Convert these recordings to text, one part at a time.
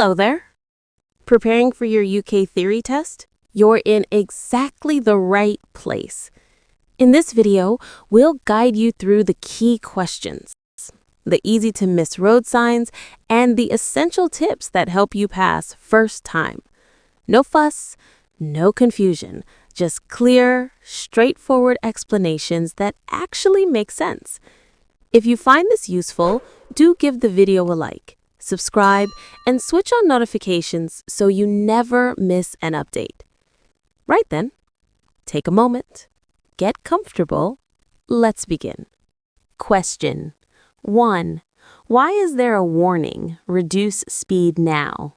Hello there. Preparing for your UK theory test? You're in exactly the right place. In this video, we'll guide you through the key questions, the easy-to-miss road signs, and the essential tips that help you pass first time. No fuss, no confusion, just clear, straightforward explanations that actually make sense. If you find this useful, do give the video a like, subscribe, and switch on notifications so you never miss an update. Right then, take a moment, get comfortable, let's begin. Question 1. Why is there a warning, reduce speed now?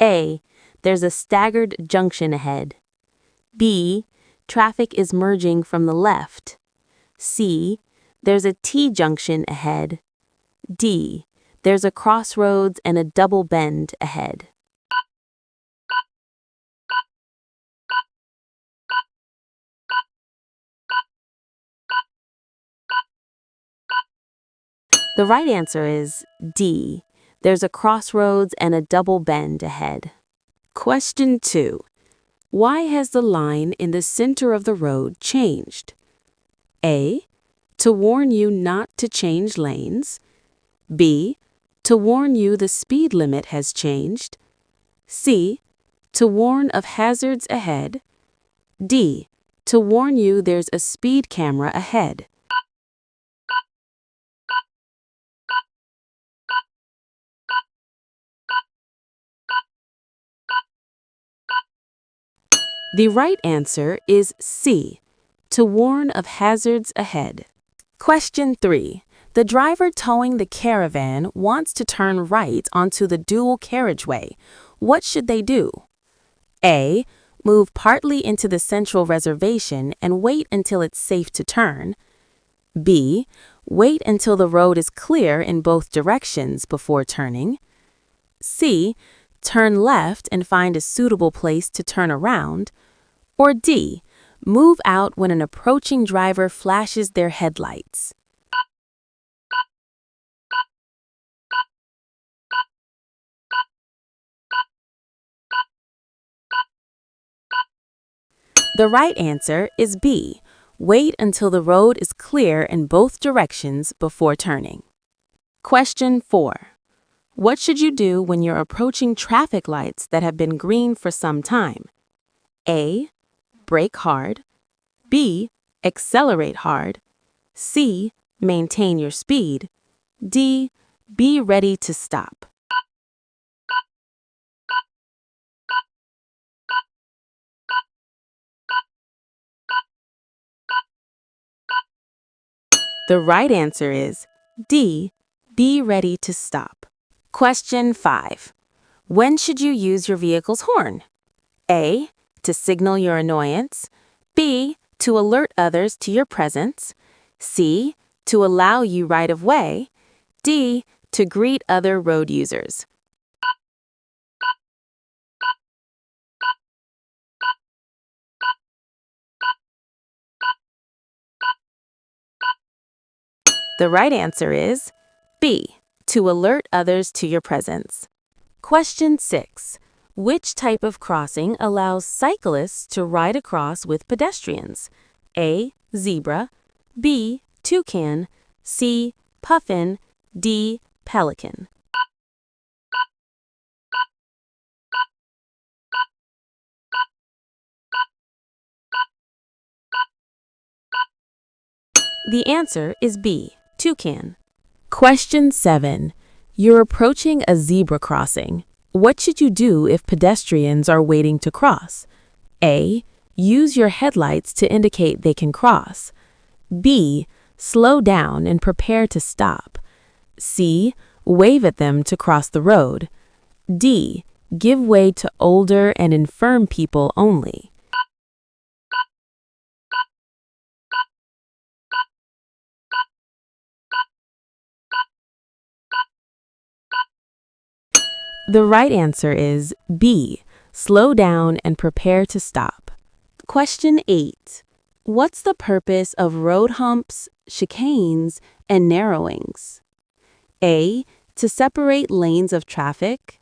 A. There's a staggered junction ahead. B. Traffic is merging from the left. C. There's a T-junction ahead. D. There's a crossroads and a double bend ahead. The right answer is D. There's a crossroads and a double bend ahead. Question 2. Why has the line in the center of the road changed? A. To warn you not to change lanes. B. To warn you the speed limit has changed. C. To warn of hazards ahead. D. To warn you there's a speed camera ahead. The right answer is C. To warn of hazards ahead. Question 3. The driver towing the caravan wants to turn right onto the dual carriageway. What should they do? A. Move partly into the central reservation and wait until it's safe to turn. B. Wait until the road is clear in both directions before turning. C. Turn left and find a suitable place to turn around. Or D. Move out when an approaching driver flashes their headlights. The right answer is B. Wait until the road is clear in both directions before turning. Question 4. What should you do when you're approaching traffic lights that have been green for some time? A. Brake hard. B. Accelerate hard. C. Maintain your speed. D. Be ready to stop. The right answer is D. Be ready to stop. Question 5. When should you use your vehicle's horn? A. To signal your annoyance. B. To alert others to your presence. C. To allow you right of way. D. To greet other road users. The right answer is B. To alert others to your presence. Question 6. Which type of crossing allows cyclists to ride across with pedestrians? A. Zebra. B. Toucan. C. Puffin. D. Pelican. The answer is B. Toucan. Question 7. You're approaching a zebra crossing. What should you do if pedestrians are waiting to cross? A. Use your headlights to indicate they can cross. B. Slow down and prepare to stop. C. Wave at them to cross the road. D. Give way to older and infirm people only. The right answer is B. Slow down and prepare to stop. Question 8. What's the purpose of road humps, chicanes, and narrowings? A. To separate lanes of traffic.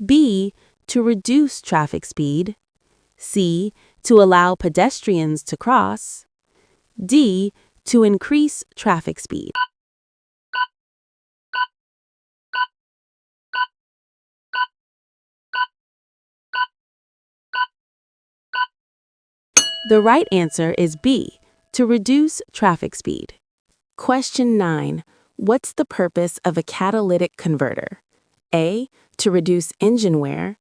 B. To reduce traffic speed. C. To allow pedestrians to cross. D. To increase traffic speed. The right answer is B. To reduce traffic speed. Question 9. What's the purpose of a catalytic converter? A. To reduce engine wear.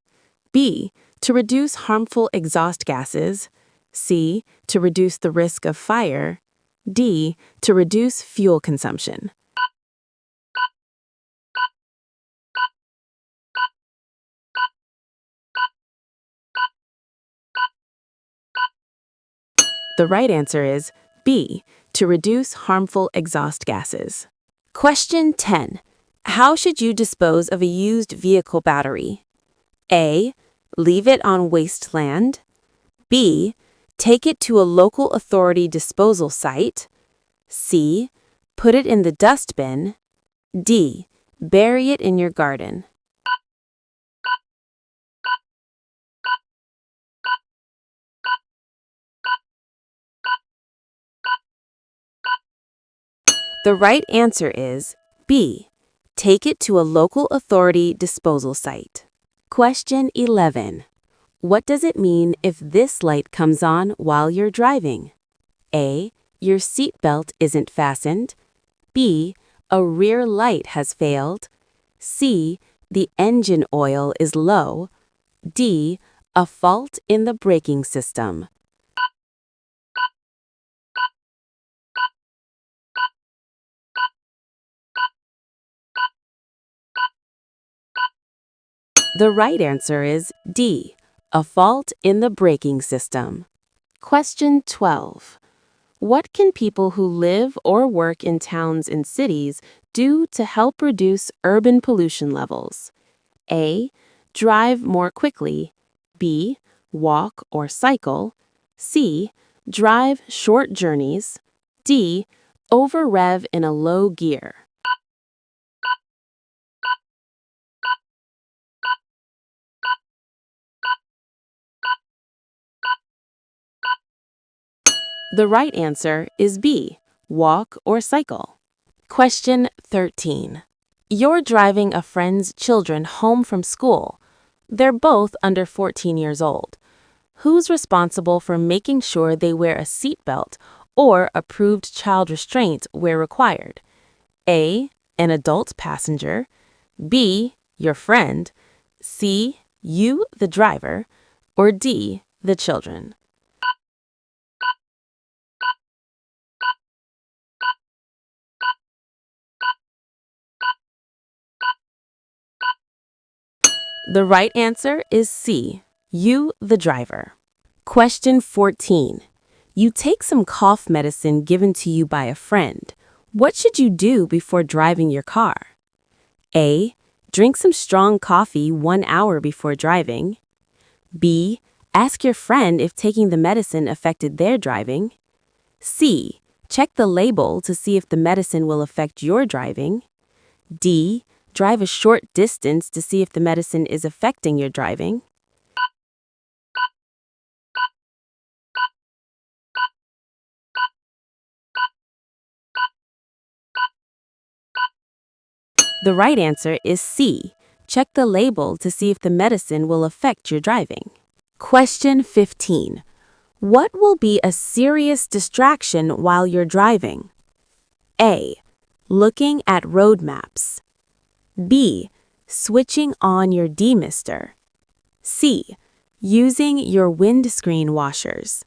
B. To reduce harmful exhaust gases. C. To reduce the risk of fire. D. To reduce fuel consumption. The right answer is B. To reduce harmful exhaust gases. Question 10. How should you dispose of a used vehicle battery? A. Leave it on wasteland. B. Take it to a local authority disposal site. C. Put it in the dustbin. D. Bury it in your garden. The right answer is B. Take it to a local authority disposal site. Question 11. What does it mean if this light comes on while you're driving? A. Your seatbelt isn't fastened. B. A rear light has failed. C. The engine oil is low. D. A fault in the braking system. The right answer is D. A fault in the braking system. Question 12. What can people who live or work in towns and cities do to help reduce urban pollution levels? A. Drive more quickly. B. Walk or cycle. C. Drive short journeys. D. Over-rev in a low gear. The right answer is B. Walk or cycle. Question 13. You're driving a friend's children home from school. They're both under 14 years old. Who's responsible for making sure they wear a seatbelt or approved child restraint where required? A. An adult passenger. B. Your friend. C. You, the driver. Or D. The children. The right answer is C. You, the driver. Question 14. You take some cough medicine given to you by a friend. What should you do before driving your car? A. Drink some strong coffee 1 hour before driving. B. Ask your friend if taking the medicine affected their driving. C. Check the label to see if the medicine will affect your driving. D. Drive a short distance to see if the medicine is affecting your driving. The right answer is C. Check the label to see if the medicine will affect your driving. Question 15. What will be a serious distraction while you're driving? A. Looking at road maps. B. Switching on your demister. C. Using your windscreen washers.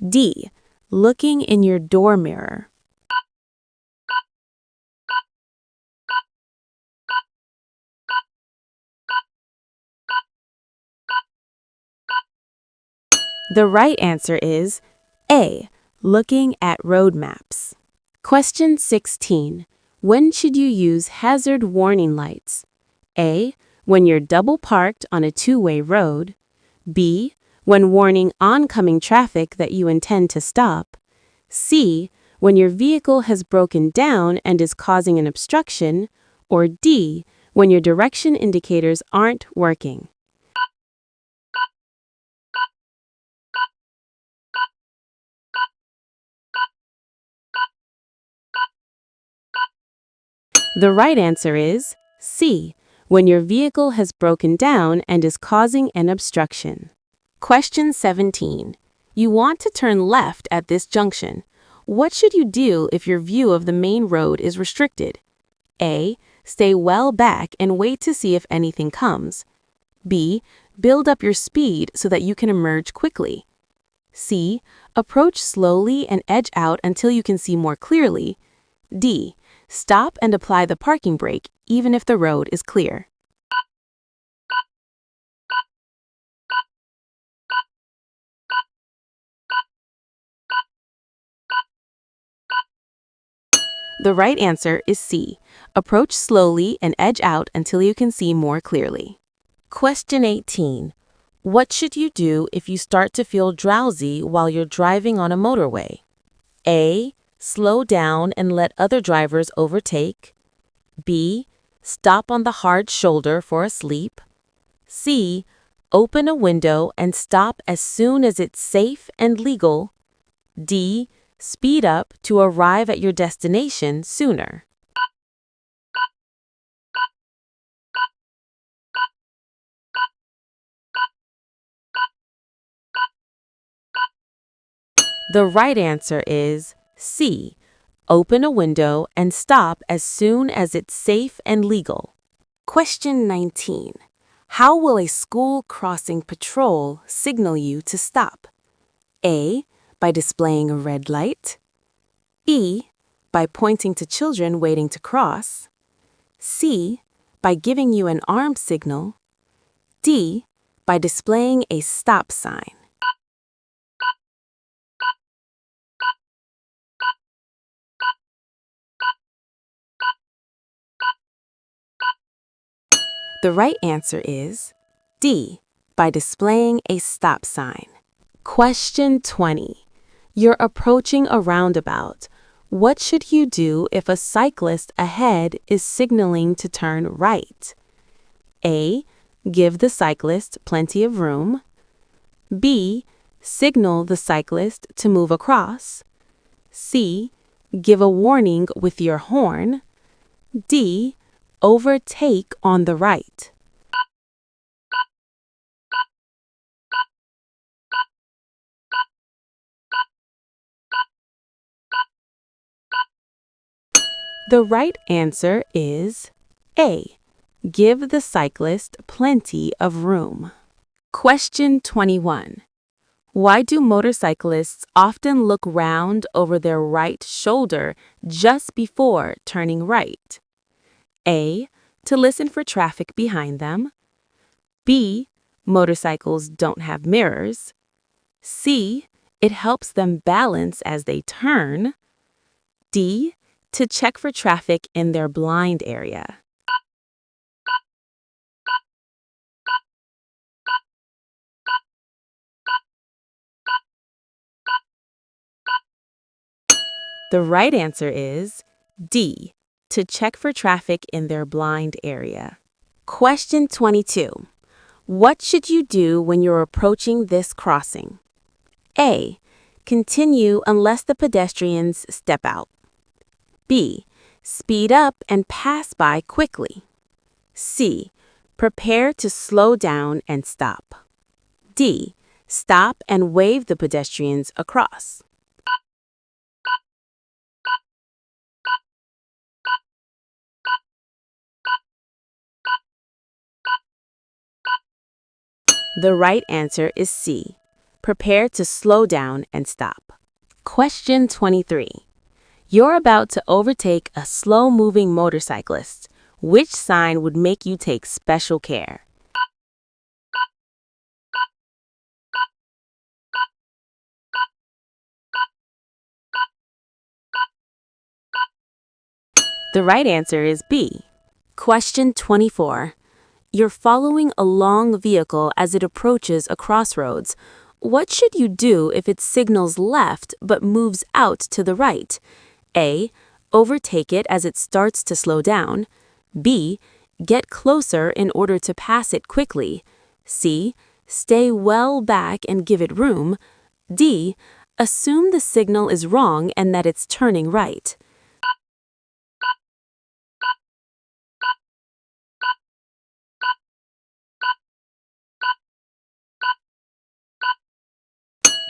D. Looking in your door mirror. The right answer is A. Looking at road maps. Question 16. When should you use hazard warning lights? A. When you're double parked on a two-way road. B. When warning oncoming traffic that you intend to stop. C. When your vehicle has broken down and is causing an obstruction. Or D. when your direction indicators aren't working. The right answer is C, when your vehicle has broken down and is causing an obstruction. Question 17. You want to turn left at this junction. What should you do if your view of the main road is restricted? A. Stay well back and wait to see if anything comes. B. Build up your speed so that you can emerge quickly. C. Approach slowly and edge out until you can see more clearly. D. Stop and apply the parking brake even if the road is clear. The right answer is C. Approach slowly and edge out until you can see more clearly. Question 18. What should you do if you start to feel drowsy while you're driving on a motorway? A. Slow down and let other drivers overtake. B. Stop on the hard shoulder for a sleep. C. Open a window and stop as soon as it's safe and legal. D. Speed up to arrive at your destination sooner. The right answer is C. Open a window and stop as soon as it's safe and legal. Question 19. How will a school crossing patrol signal you to stop? A. By displaying a red light. B. By pointing to children waiting to cross. C. By giving you an arm signal. D. By displaying a stop sign. The right answer is D. By displaying a stop sign. Question 20. You're approaching a roundabout. What should you do if a cyclist ahead is signaling to turn right? A. Give the cyclist plenty of room. B. Signal the cyclist to move across. C. Give a warning with your horn. D. Overtake on the right. The right answer is A. Give the cyclist plenty of room. Question 21. Why do motorcyclists often look round over their right shoulder just before turning right? A. To listen for traffic behind them. B. Motorcycles don't have mirrors. C. It helps them balance as they turn. D. To check for traffic in their blind area. The right answer is D. To check for traffic in their blind area. Question 22. What should you do when you're approaching this crossing? A. Continue unless the pedestrians step out. B. Speed up and pass by quickly. C. Prepare to slow down and stop. D. Stop and wave the pedestrians across. The right answer is C. Prepare to slow down and stop. Question 23. You're about to overtake a slow-moving motorcyclist. Which sign would make you take special care? The right answer is B. Question 24. You're following a long vehicle as it approaches a crossroads. What should you do if it signals left but moves out to the right? A. Overtake it as it starts to slow down. B. Get closer in order to pass it quickly. C. Stay well back and give it room. D. Assume the signal is wrong and that it's turning right.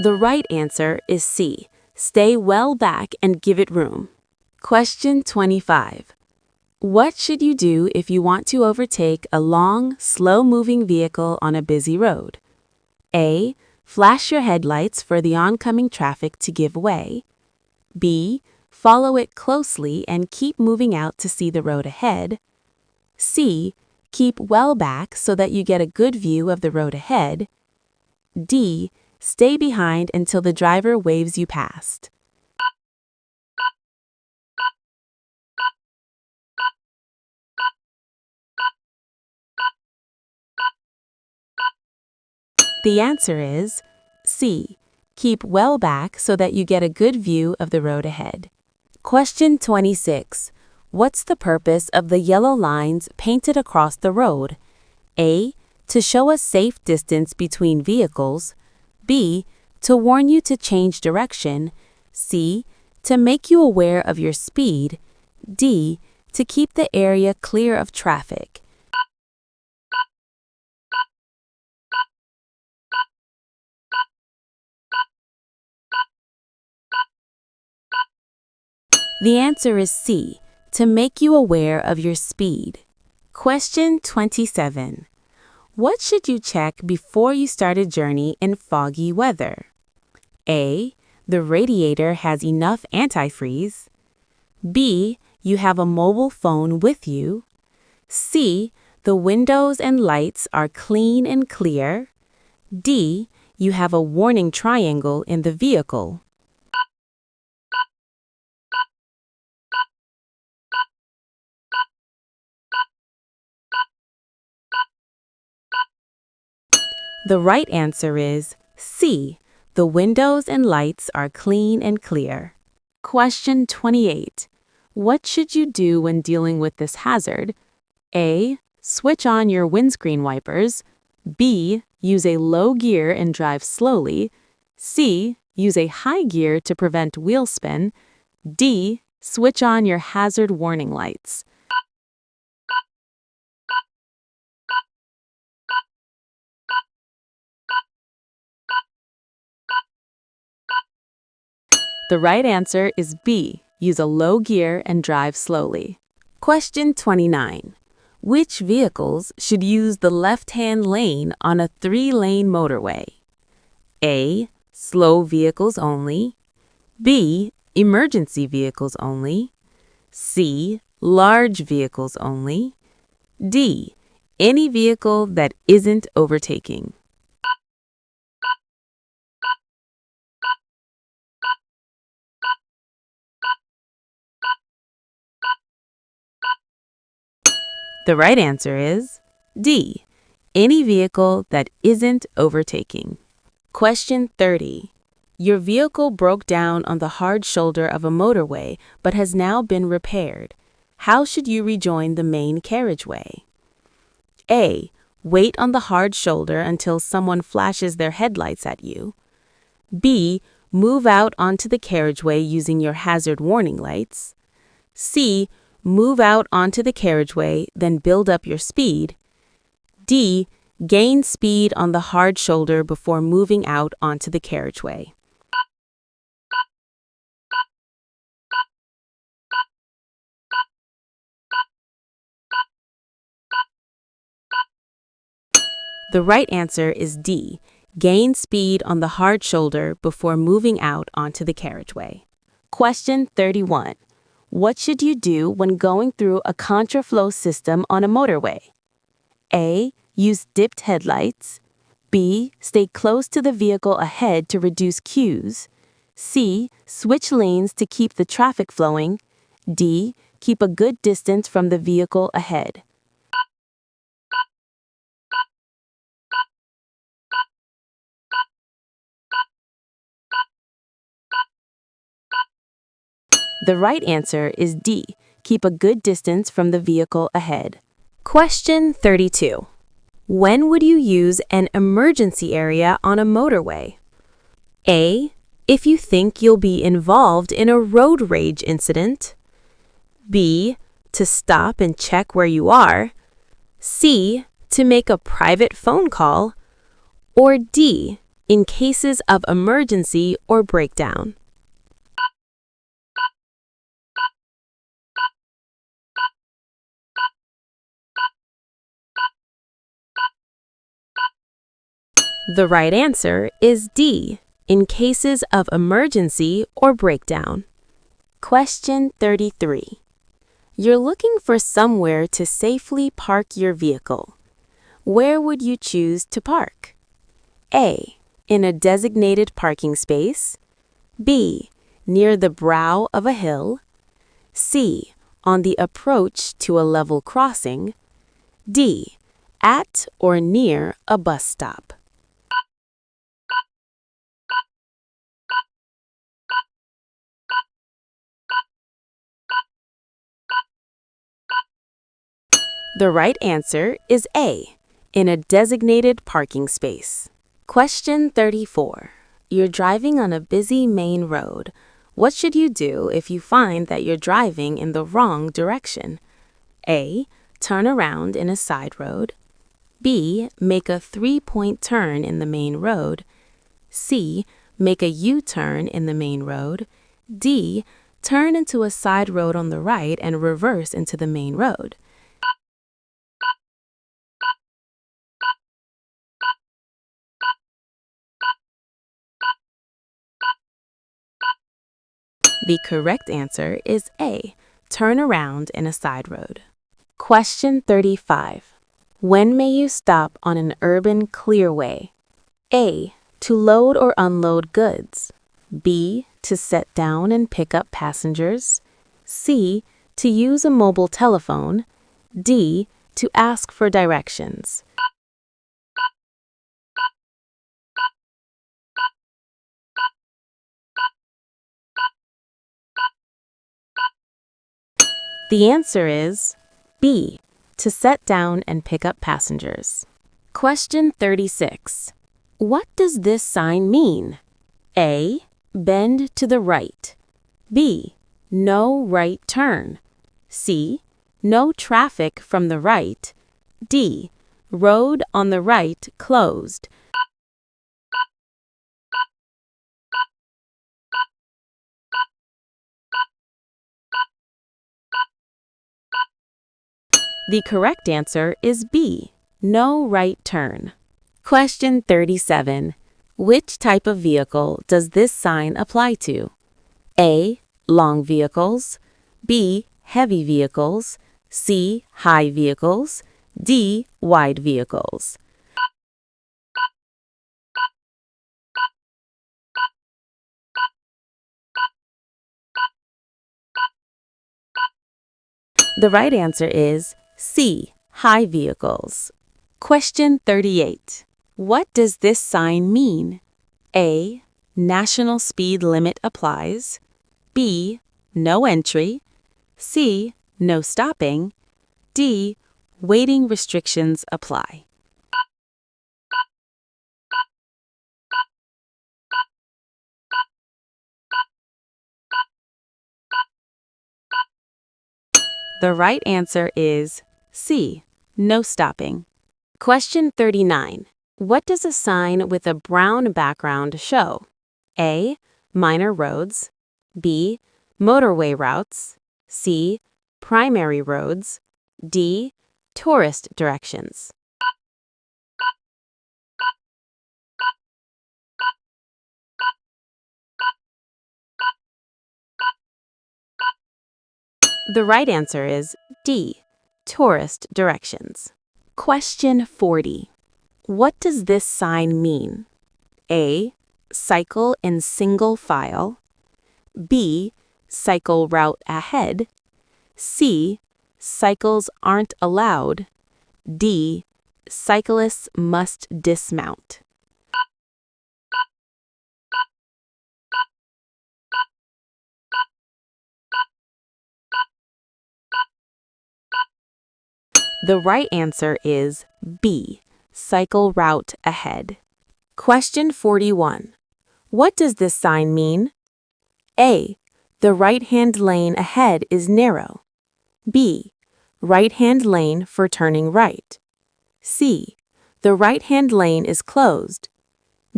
The right answer is C. Stay well back and give it room. Question 25. What should you do if you want to overtake a long, slow-moving vehicle on a busy road? A. Flash your headlights for the oncoming traffic to give way. B. Follow it closely and keep moving out to see the road ahead. C. Keep well back so that you get a good view of the road ahead. D. Stay behind until the driver waves you past. The answer is C. Keep well back so that you get a good view of the road ahead. Question 26. What's the purpose of the yellow lines painted across the road? A. To show a safe distance between vehicles. B. To warn you to change direction. C. To make you aware of your speed. D. To keep the area clear of traffic. The answer is C. To make you aware of your speed. Question 27. What should you check before you start a journey in foggy weather? A. The radiator has enough antifreeze. B. You have a mobile phone with you. C. The windows and lights are clean and clear. D. You have a warning triangle in the vehicle. The right answer is C. The windows and lights are clean and clear. Question 28. What should you do when dealing with this hazard? A. Switch on your windscreen wipers. B. Use a low gear and drive slowly. C. Use a high gear to prevent wheel spin. D. Switch on your hazard warning lights. The right answer is B. Use a low gear and drive slowly. Question 29. Which vehicles should use the left-hand lane on a 3-lane motorway? A. Slow vehicles only. B. Emergency vehicles only. C. Large vehicles only. D. Any vehicle that isn't overtaking. The right answer is D. Any vehicle that isn't overtaking. Question 30. Your vehicle broke down on the hard shoulder of a motorway but has now been repaired. How should you rejoin the main carriageway? A. Wait on the hard shoulder until someone flashes their headlights at you. B. Move out onto the carriageway using your hazard warning lights. C. Move out onto the carriageway, then build up your speed. D. Gain speed on the hard shoulder before moving out onto the carriageway. The right answer is D. Gain speed on the hard shoulder before moving out onto the carriageway. Question 31. What should you do when going through a contraflow system on a motorway? A. Use dipped headlights. B. Stay close to the vehicle ahead to reduce queues. C. Switch lanes to keep the traffic flowing. D. Keep a good distance from the vehicle ahead. The right answer is D. Keep a good distance from the vehicle ahead. Question 32. When would you use an emergency area on a motorway? A. If you think you'll be involved in a road rage incident. B. To stop and check where you are. C. To make a private phone call. Or D. In cases of emergency or breakdown. The right answer is D. In cases of emergency or breakdown. Question 33. You're looking for somewhere to safely park your vehicle. Where would you choose to park? A. In a designated parking space. B. Near the brow of a hill. C. On the approach to a level crossing. D. At or near a bus stop. The right answer is A. In a designated parking space. Question 34. You're driving on a busy main road. What should you do if you find that you're driving in the wrong direction? A. Turn around in a side road. B. Make a 3-point turn in the main road. C. Make a U-turn in the main road. D. Turn into a side road on the right and reverse into the main road. The correct answer is A. Turn around in a side road. Question 35. When may you stop on an urban clearway? A. To load or unload goods. B. To set down and pick up passengers. C. To use a mobile telephone. D. To ask for directions. The answer is B. To set down and pick up passengers. Question 36. What does this sign mean? A. Bend to the right. B. No right turn. C. No traffic from the right. D. Road on the right closed. The correct answer is B. No right turn. Question 37. Which type of vehicle does this sign apply to? A. Long vehicles. B. Heavy vehicles. C. High vehicles. D. Wide vehicles. The right answer is C. High vehicles. Question 38. What does this sign mean? A. National speed limit applies. B. No entry. C. No stopping. D. Waiting restrictions apply. The right answer is C. No stopping. Question 39. What does a sign with a brown background show? A. Minor roads. B. Motorway routes. C. Primary roads. D. Tourist directions. The right answer is D. Tourist directions. Question 40. What does this sign mean? A. Cycle in single file. B. Cycle route ahead. C. Cycles aren't allowed. D. Cyclists must dismount. The right answer is B, cycle route ahead. Question 41. What does this sign mean? A, the right-hand lane ahead is narrow. B, right-hand lane for turning right. C, the right-hand lane is closed.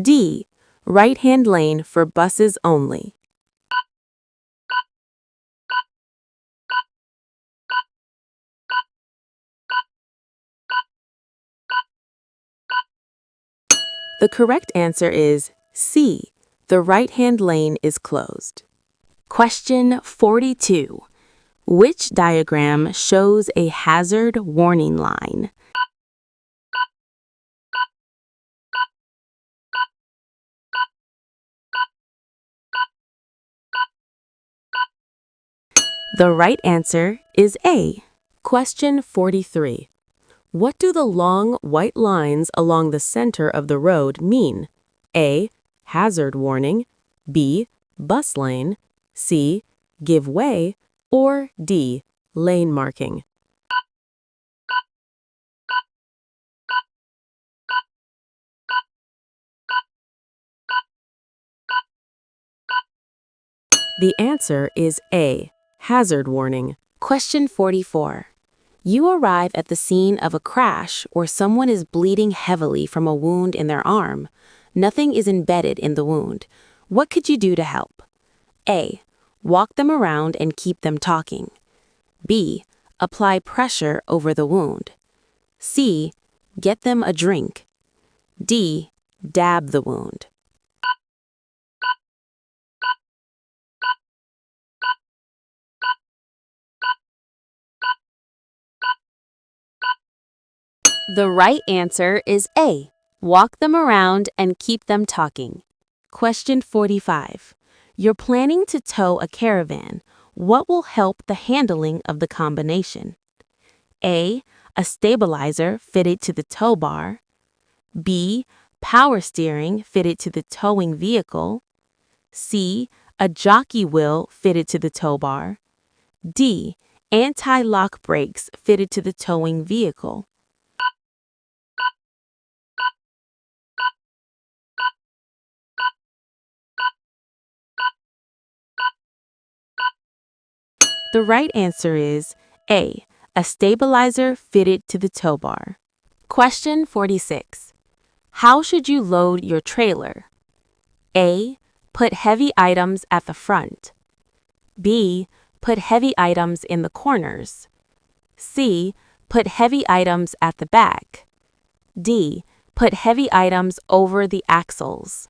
D, right-hand lane for buses only. The correct answer is C, the right-hand lane is closed. Question 42. Which diagram shows a hazard warning line? The right answer is A. Question 43. What do the long white lines along the center of the road mean? A, hazard warning, B, bus lane, C, give way, or D, lane marking. The answer is A, hazard warning. Question 44. You arrive at the scene of a crash where someone is bleeding heavily from a wound in their arm. Nothing is embedded in the wound. What could you do to help? A, walk them around and keep them talking. B, apply pressure over the wound. C, get them a drink. D, dab the wound. The right answer is A, walk them around and keep them talking. Question 45. You're planning to tow a caravan. What will help the handling of the combination? A, a stabilizer fitted to the tow bar. B, power steering fitted to the towing vehicle. C, a jockey wheel fitted to the tow bar. D, anti-lock brakes fitted to the towing vehicle. The right answer is A, a stabilizer fitted to the tow bar. Question 46. How should you load your trailer? A, put heavy items at the front. B, put heavy items in the corners. C, put heavy items at the back. D, put heavy items over the axles.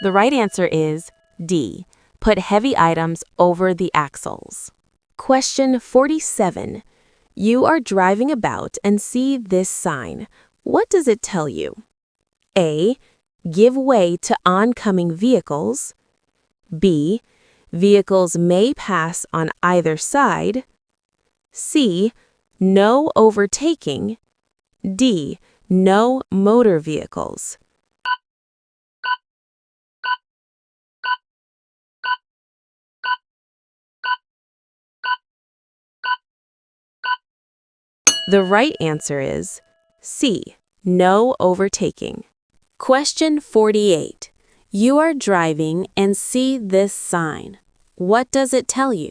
The right answer is D, put heavy items over the axles. Question 47. You are driving about and see this sign. What does it tell you? A, give way to oncoming vehicles. B, vehicles may pass on either side. C, no overtaking. D, no motor vehicles. The right answer is C, no overtaking. Question 48. You are driving and see this sign. What does it tell you?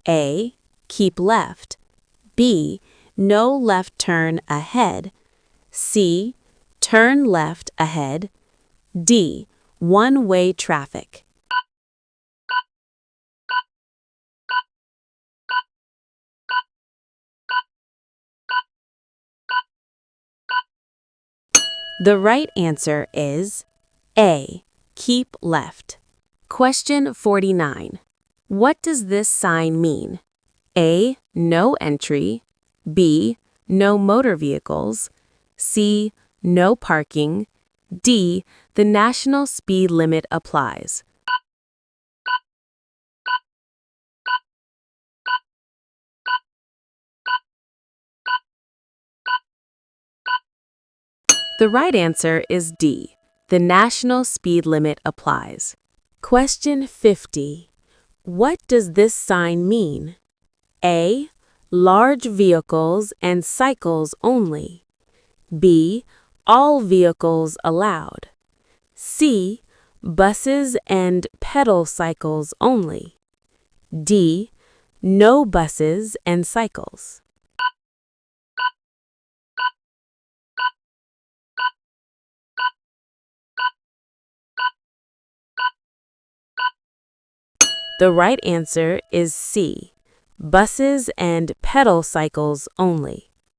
A, keep left. B, no left turn ahead. C, turn left ahead. D, one-way traffic. The right answer is A, keep left. Question 49. What does this sign mean? A, no entry. B, no motor vehicles. C, no parking. D, the national speed limit applies. The right answer is D, The national speed limit applies. Question 50. What does this sign mean? A. Large vehicles and cycles only. B. All vehicles allowed. C. Buses and pedal cycles only. D. No buses and cycles. The right answer is C. Buses and pedal cycles only.